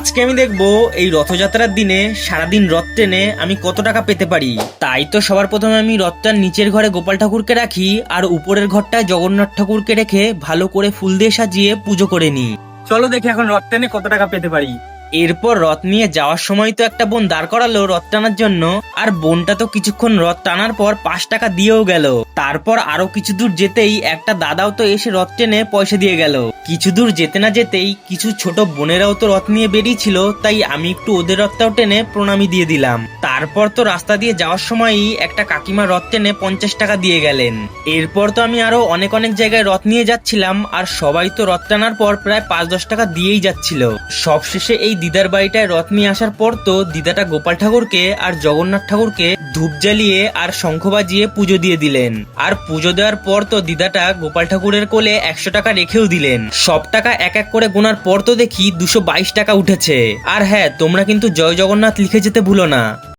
আজকে আমি দেখবো এই রথযাত্রার দিনে সারাদিন রথ টেনে আমি কত টাকা পেতে পারি। তাই তো সবার প্রথমে আমি রথটার নিচের ঘরে গোপাল ঠাকুরকে রাখি আর উপরের ঘরটায় জগন্নাথ ঠাকুরকে রেখে ভালো করে ফুল দিয়ে সাজিয়ে পুজো করে নিই। চলো দেখি এখন রথ টেনে কত টাকা পেতে পারি। এরপর রথ নিয়ে যাওয়ার সময় তো একটা বোন দাঁড় করালো রথ টানার জন্য, আর বোনটা তো কিছুক্ষণ রথ টানার পর 5 টাকা দিয়েও গেল। তারপর আরো কিছু দূর যেতেই একটা দাদাও তো এসে রথ টেনে পয়সা দিয়ে গেল। কিছু দূর যেতে না যেতেই কিছু ছোট বোনেরাও তো রথ নিয়ে বেরিয়েছিল, তাই আমি একটু ওদের রথটাও টেনে প্রণামী দিয়ে দিলাম। তারপর তো রাস্তা দিয়ে যাওয়ার সময়ই একটা কাকিমা রথ টেনে 50 টাকা দিয়ে গেলেন। এরপর তো আমি আরো অনেক অনেক জায়গায় রথ নিয়ে যাচ্ছিলাম, আর সবাই তো রথ টানার পর প্রায় 5-10 টাকা দিয়েই যাচ্ছিল। সবশেষে এই দিদার বাড়িটায় রথ নিয়ে আসার পর তো দিদাটা গোপাল ঠাকুরকে আর জগন্নাথ ঠাকুরকে ধূপ জ্বালিয়ে আর শঙ্খ বাজিয়ে পুজো দিয়ে দিলেন। আর পুজো দেওয়ার পর তো দিদাটা গোপাল ঠাকুরের কোলে 100 টাকা রেখেও দিলেন। সব টাকা এক এক করে গোনার পর তো দেখি 222 টাকা উঠেছে। আর হ্যাঁ, তোমরা কিন্তু জয় জগন্নাথ লিখে যেতে ভুলো না।